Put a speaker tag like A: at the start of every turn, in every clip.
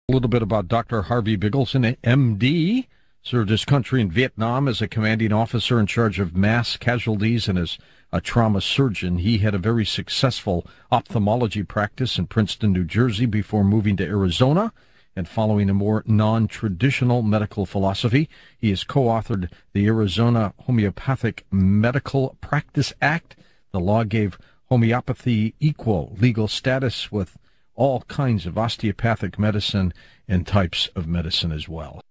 A: A little bit about Dr. Harvey Bigelsen, MD, served his country in Vietnam as a commanding officer in charge of mass casualties and as a trauma surgeon. He had a very successful ophthalmology practice in Princeton, New Jersey before moving to Arizona and following a more non-traditional medical philosophy. He has co-authored the Arizona Homeopathic Medical Practice Act. The law gave homeopathy equal legal status with all kinds of osteopathic medicine and types of medicine as well.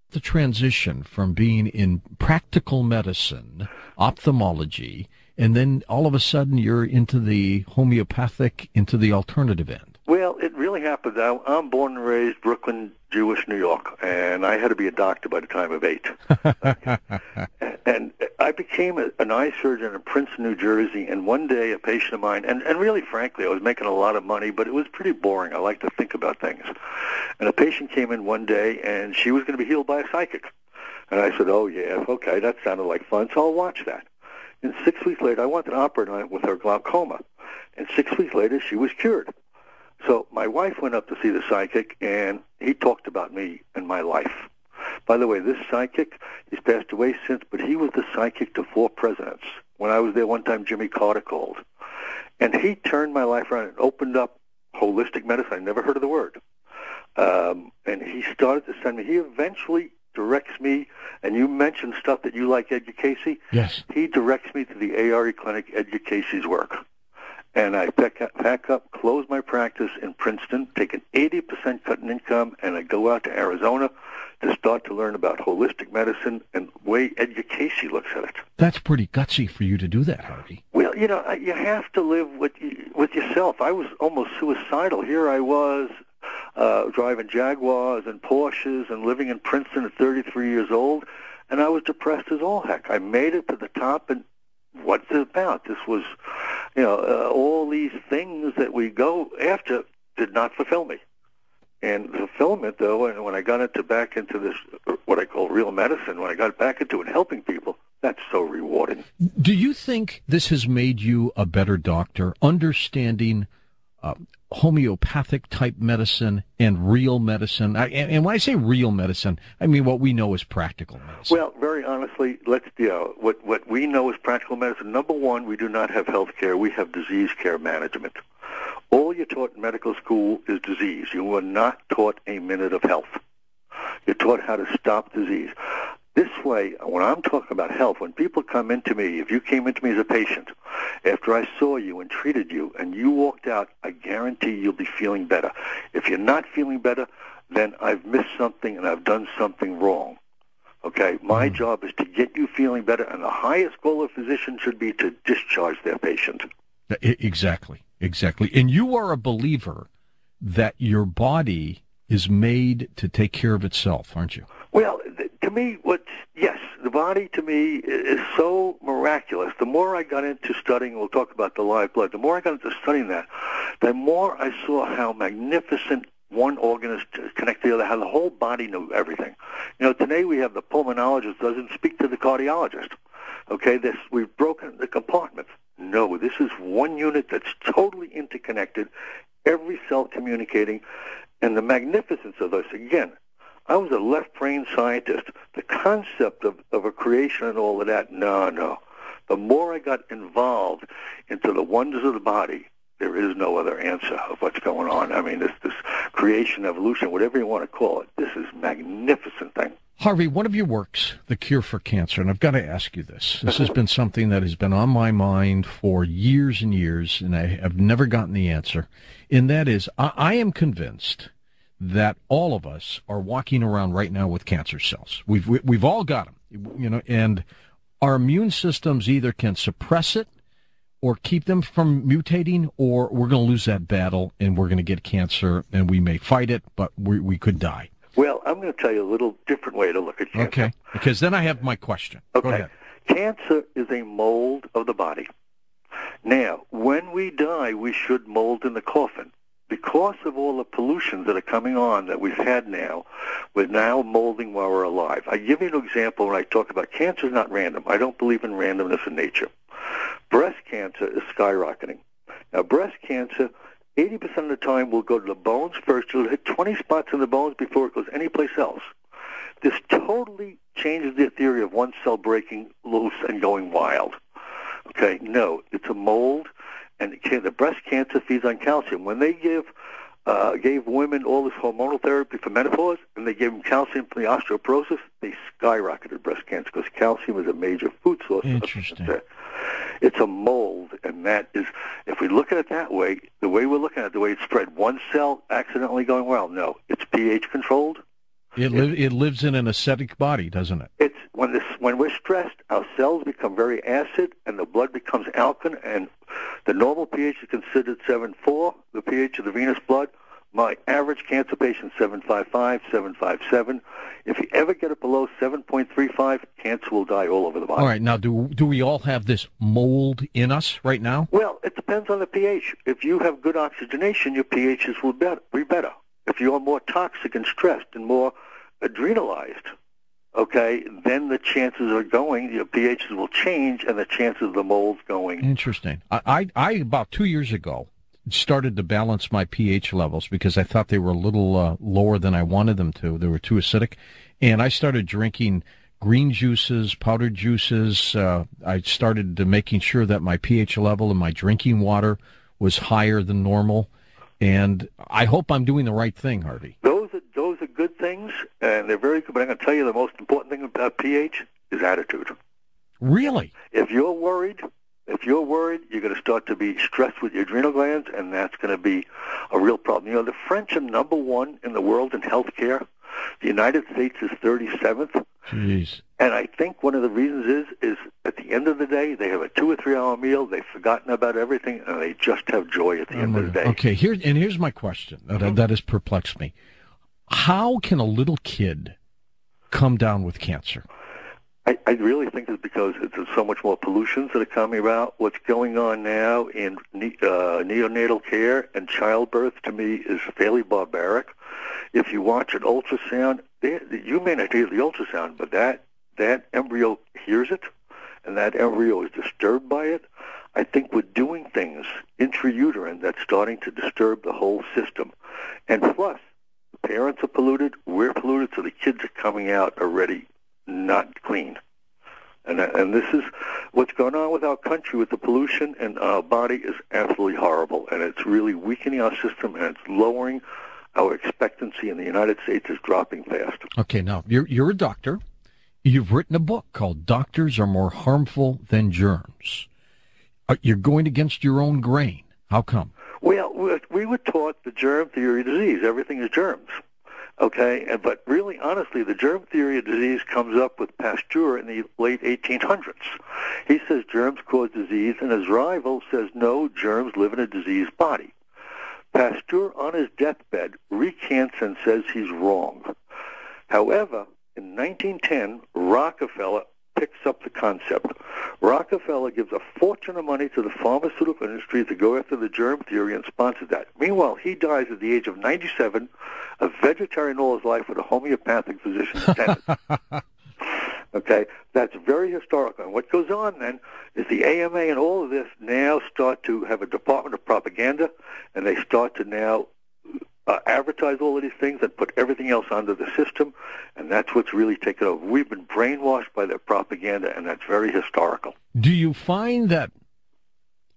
A: The transition from being in practical medicine, ophthalmology, and then all of a sudden you're into the homeopathic, into the alternative end.
B: Well, it really happened. I'm born and raised Brooklyn, Jewish, New York, and I had to be a doctor by the time of 8. And I became an eye surgeon in Princeton, New Jersey, and one day a patient of mine, and really frankly, I was making a lot of money, but it was pretty boring. I like to think about things. And a patient came in one day, and she was going to be healed by a psychic. And I said, oh, yeah, okay, that sounded like fun, so I'll watch that. And 6 weeks later, I wanted to operate on it with her glaucoma. And 6 weeks later, she was cured. So my wife went up to see the psychic, and he talked about me and my life. By the way, this psychic, he's passed away since, but he was the psychic to 4 presidents. When I was there one time, Jimmy Carter called. And he turned my life around and opened up holistic medicine. I never heard of the word. And he started to send me. He eventually directs me, and you mentioned stuff that you like, Ed Casey.
A: Yes.
B: He directs me to the ARE clinic, Ed Casey's work. And I pack up, close my practice in Princeton, take an 80% cut in income, and I go out to Arizona to start to learn about holistic medicine and the way Ed Casey looks at it.
A: That's pretty gutsy for you to do that, Harvey.
B: Well, you know, you have to live with yourself. I was almost suicidal. Here I was driving Jaguars and Porsches and living in Princeton at 33 years old, and I was depressed as all heck. I made it to the top, and what's it about? This was, you know, all these things that we go after did not fulfill me. And fulfillment, though, and when I got back into this, what I call real medicine, when I got back into it, helping people, that's so rewarding.
A: Do you think this has made you a better doctor, understanding homeopathic type medicine and real medicine? And when I say real medicine, I mean what we know as practical medicine.
B: Well, very honestly, what we know as practical medicine, number one, we do not have health care. We have disease care management. All you're taught in medical school is disease. You are not taught a minute of health. You're taught how to stop disease. This way, when I'm talking about health, when people come into me, if you came into me as a patient, after I saw you and treated you, and you walked out, I guarantee you'll be feeling better. If you're not feeling better, then I've missed something and I've done something wrong. Okay? My job is to get you feeling better, and the highest goal of a physician should be to discharge their patient.
A: Exactly. And you are a believer that your body is made to take care of itself, aren't you?
B: Well, to me, yes, the body to me is so miraculous. The more I got into studying, we'll talk about the live blood, the more I got into studying that, the more I saw how magnificent one organ is connected to the other, how the whole body knew everything. You know, today we have the pulmonologist doesn't speak to the cardiologist. Okay, we've broken the compartments. No, this is one unit that's totally interconnected, every cell communicating, and the magnificence of this, again, I was a left-brain scientist. The concept of a creation and all of that, no. The more I got involved into the wonders of the body, there is no other answer of what's going on. I mean, this creation, evolution, whatever you want to call it, this is a magnificent thing.
A: Harvey, one of your works, The Cure for Cancer, and I've got to ask you this. This has been something that has been on my mind for years and years, and I have never gotten the answer, and that is, I am convinced that all of us are walking around right now with cancer cells. We've all got them, you know, and our immune systems either can suppress it or keep them from mutating, or we're going to lose that battle and we're going to get cancer, and we may fight it, but we could die.
B: Well, I'm going to tell you a little different way to look at cancer.
A: Okay, because then I have my question.
B: Okay.
A: Go ahead.
B: Cancer is a mold of the body. Now, when we die, we should mold in the coffin. Because of all the pollutions that are coming on that we've had now, we're now molding while we're alive. I give you an example when I talk about cancer is not random. I don't believe in randomness in nature. Breast cancer is skyrocketing. Now, breast cancer 80% of the time will go to the bones first. It'll hit 20 spots in the bones before it goes anyplace else. This totally changes the theory of one cell breaking loose and going wild. Okay, no, it's a mold, and the breast cancer feeds on calcium. When they gave women all this hormonal therapy for menopause, and they gave them calcium for the osteoporosis, they skyrocketed breast cancer because calcium is a major food source.
A: Interesting.
B: It's a mold, and that is, if we look at it that way, the way we're looking at it, the way it's spread, one cell accidentally going wild. No, it's pH controlled.
A: It lives in an acidic body, doesn't it?
B: It's when we're stressed, our cells become very acid, and the blood becomes alkaline, and the normal pH is considered 7.4, the pH of the venous blood. My average cancer patient 7.55, 7.57. If you ever get it below 7.35, cancer will die all over the body.
A: All right, now do we all have this mold in us right now?
B: Well, it depends on the pH. If you have good oxygenation, your pHs will be better. If you're more toxic and stressed and more adrenalized, okay, then the chances are going, your pHs will change, and the chances of the molds going.
A: Interesting. I about 2 years ago, started to balance my pH levels because I thought they were a little lower than I wanted them to. They were too acidic. And I started drinking green juices, powdered juices. I started making sure that my pH level in my drinking water was higher than normal. And I hope I'm doing the right thing, Harvey. Those
B: are good things, and they're very good. But I'm going to tell you the most important thing about pH is attitude.
A: Really?
B: If you're worried, you're going to start to be stressed with your adrenal glands, and that's going to be a real problem. You know, the French are number one in the world in healthcare. The United States is 37th.
A: Jeez.
B: And I think one of the reasons is at the end of the day, they have a 2 or 3 hour meal, they've forgotten about everything, and they just have joy at the end of the day.
A: Okay, here's my question that has perplexed me. How can a little kid come down with cancer?
B: I really think it's because there's so much more pollutions that are coming about. What's going on now in neonatal care and childbirth, to me, is fairly barbaric. If you watch an ultrasound, you may not hear the ultrasound, but that embryo hears it, and that embryo is disturbed by it. I think we're doing things intrauterine that's starting to disturb the whole system. And plus, the parents are polluted, we're polluted, so the kids are coming out already not clean. And this is what's going on with our country with the pollution, and our body is absolutely horrible, and it's really weakening our system, and it's lowering our expectancy in the United States is dropping fast. Okay,
A: now, you're a doctor. You've written a book called Doctors Are More Harmful Than Germs. You're going against your own grain. How come?
B: Well, we were taught the germ theory of disease. Everything is germs. Okay, but really, honestly, the germ theory of disease comes up with Pasteur in the late 1800s. He says germs cause disease, and his rival says, no, germs live in a diseased body. Pasteur, on his deathbed, recants and says he's wrong. However, in 1910, Rockefeller picks up the concept. Rockefeller gives a fortune of money to the pharmaceutical industry to go after the germ theory and sponsor that. Meanwhile, he dies at the age of 97, a vegetarian all his life with a homeopathic physician's attendant. Okay, that's very historical. And what goes on then is the AMA and all of this now start to have a department of propaganda, and they start to now advertise all of these things and put everything else under the system, and that's what's really taken over. We've been brainwashed by their propaganda, and that's very historical.
A: Do you find that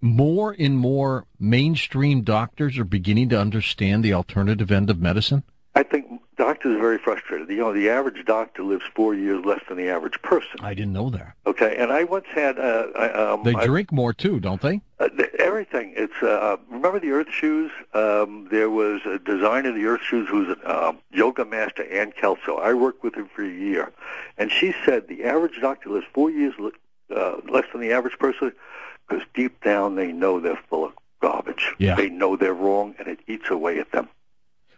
A: more and more mainstream doctors are beginning to understand the alternative end of medicine?
B: I think doctors are very frustrated. You know, the average doctor lives 4 years less than the average person.
A: I didn't know that.
B: Okay, and I once had...
A: they drink more, too, don't they?
B: Everything. It's remember the Earth Shoes? There was a designer of the Earth Shoes who's a yoga master, Ann Kelso. I worked with him for a year. And she said the average doctor lives 4 years less than the average person because deep down they know they're full of garbage.
A: Yeah.
B: They know they're wrong, and it eats away at them.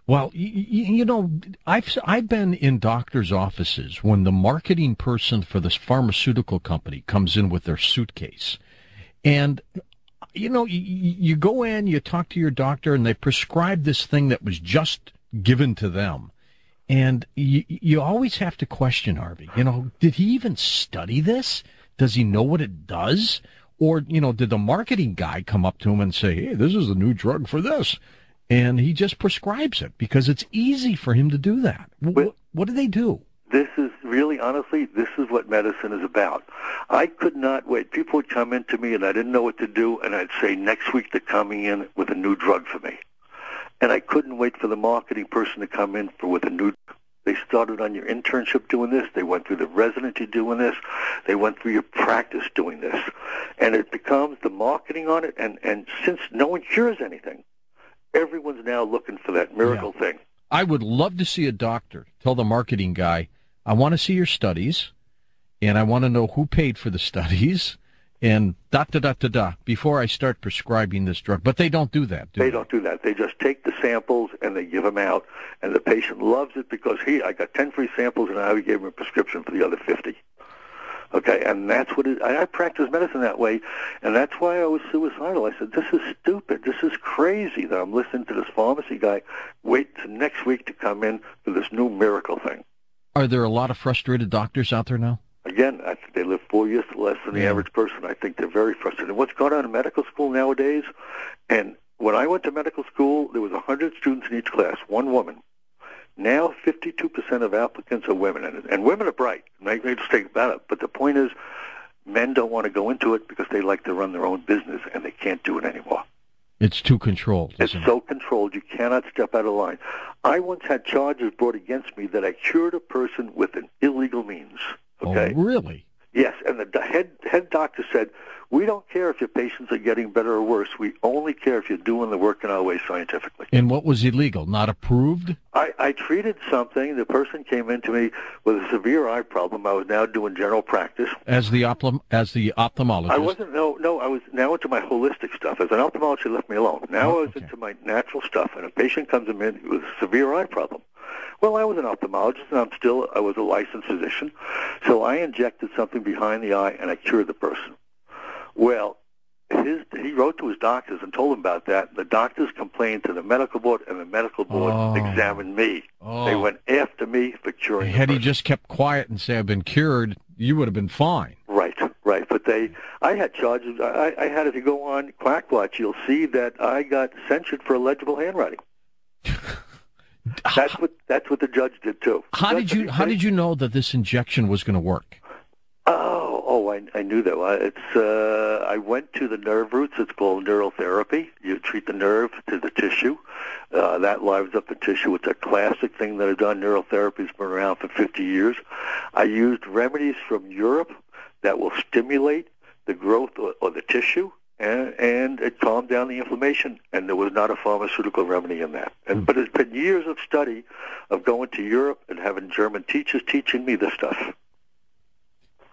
A: Well, you know, I've been in doctors' offices when the marketing person for this pharmaceutical company comes in with their suitcase. And, you know, you go in, you talk to your doctor, and they prescribe this thing that was just given to them. And you always have to question, Harvey, you know, did he even study this? Does he know what it does? Or, did the marketing guy come up to him and say, hey, this is the new drug for this? And he just prescribes it because it's easy for him to do that. What do they do?
B: This is really, honestly, this is what medicine is about. I could not wait. People would come in to me, and I didn't know what to do, and I'd say, next week they're coming in with a new drug for me. And I couldn't wait for the marketing person to come in with a new drug. They started on your internship doing this. They went through the residency doing this. They went through your practice doing this. And it becomes the marketing on it, and since no one cures anything, everyone's now looking for that miracle thing.
A: I would love to see a doctor tell the marketing guy, I want to see your studies, and I want to know who paid for the studies, and before I start prescribing this drug. But they don't do that, do they?
B: They don't do that. They just take the samples and they give them out, and the patient loves it because, I got 10 free samples, and I gave him a prescription for the other 50. Okay, and that's what I practice medicine that way, and that's why I was suicidal. I said, this is stupid. This is crazy that I'm listening to this pharmacy guy wait till next week to come in for this new miracle thing.
A: Are there a lot of frustrated doctors out there now?
B: Again, I think they live 4 years less than the average person. I think they're very frustrated. And what's going on in medical school nowadays, and when I went to medical school, there was 100 students in each class, one woman. Now 52% of applicants are women, and women are bright. Make no mistake about it. But the point is, men don't want to go into it because they like to run their own business, and they can't do it anymore.
A: It's too controlled.
B: It's so controlled, you cannot step out of line. I once had charges brought against me that I cured a person with an illegal means. Okay?
A: Oh, really?
B: Yes, and the head doctor said, we don't care if your patients are getting better or worse. We only care if you're doing the work in our way scientifically.
A: And what was illegal? Not approved?
B: I treated something. The person came into me with a severe eye problem. I was now doing general practice.
A: As the ophthalmologist?
B: I wasn't, no, I was now into my holistic stuff. As an ophthalmologist, they left me alone. Now I was into my natural stuff, and a patient comes in with a severe eye problem. Well, I was an ophthalmologist, and I was a licensed physician, so I injected something behind the eye, and I cured the person. Well, he wrote to his doctors and told them about that. The doctors complained to the medical board, and the medical board examined me. They went after me for curing the person.
A: Had he just kept quiet and said, I've been cured, you would have been fine.
B: Right. But I had charges. I had, if you go on Quackwatch, you'll see that I got censured for illegible handwriting. That's what the judge did too.
A: How did you know that this injection was going to work?
B: I knew that. I went to the nerve roots. It's called neural therapy. You treat the nerve to the tissue. That lives up the tissue. It's a classic thing that I've done. Neural therapy's been around for 50 years. I used remedies from Europe that will stimulate the growth of the tissue, and it calmed down the inflammation, and there was not a pharmaceutical remedy in that. But it's been years of study of going to Europe and having German teachers teaching me this stuff.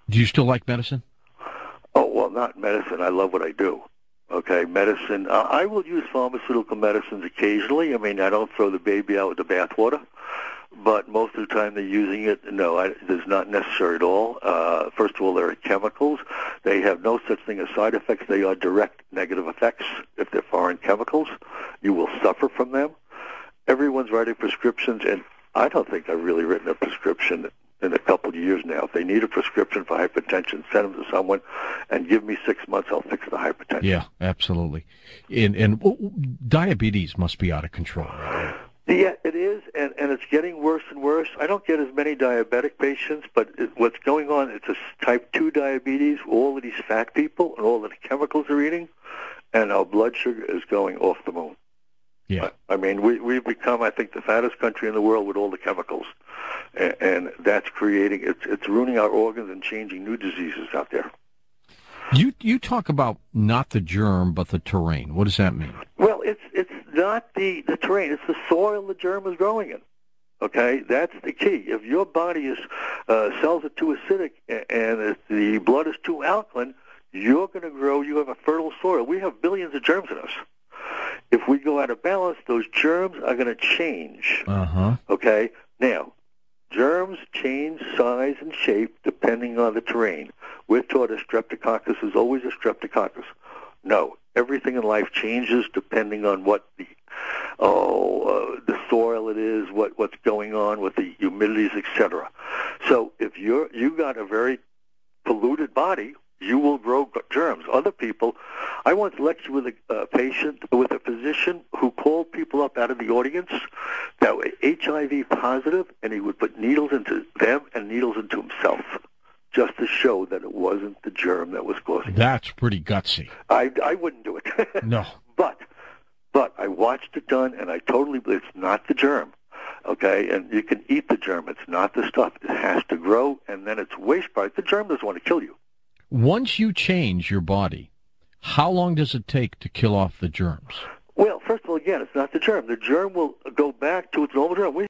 A: Do you still like medicine?
B: Oh, well, not medicine. I love what I do. Okay, medicine. I will use pharmaceutical medicines occasionally. I mean, I don't throw the baby out with the bathwater, but most of the time they're using it. No, it's not necessary at all. First of all, they're chemicals. They have no such thing as side effects. They are direct negative effects. If they're foreign chemicals, you will suffer from them. Everyone's writing prescriptions, and I don't think I've really written a prescription in a couple of years now. If they need a prescription for hypertension, send them to someone and give me 6 months, I'll fix the hypertension.
A: Yeah, absolutely. And diabetes must be out of control, right?
B: Yeah, it is, and it's getting worse and worse. I don't get as many diabetic patients, but what's going on, it's a type 2 diabetes, all of these fat people and all of the chemicals they're eating, and our blood sugar is going off the moon.
A: Yeah.
B: I mean, we've become, I think, the fattest country in the world with all the chemicals, and that's creating, it's ruining our organs and changing new diseases out there.
A: You talk about not the germ, but the terrain. What does that mean? Well,
B: it's not the terrain. It's the soil the germ is growing in. Okay, that's the key. If your body cells are too acidic and if the blood is too alkaline, you're going to grow. You have a fertile soil. We have billions of germs in us. If we go out of balance, those germs are going to change. Okay? Now, germs change size and shape depending on the terrain. We're taught a streptococcus is always a streptococcus. No, everything in life changes depending on what the soil it is, what's going on with the humidities, etc. So if you got a very polluted body, you will grow germs. Other people, I once lectured with with a physician who called people up out of the audience that were HIV positive, and he would put needles into them and needles into himself, just to show that it wasn't the germ that was causing it.
A: That's pretty gutsy.
B: I wouldn't do it.
A: No.
B: But I watched it done, and I totally believe it's not the germ. Okay, and you can eat the germ. It's not the stuff. It has to grow, and then it's waste product. The germ doesn't want to kill you.
A: Once you change your body, how long does it take to kill off the germs?
B: Well, first of all, again, it's not the germ. The germ will go back to its normal germ.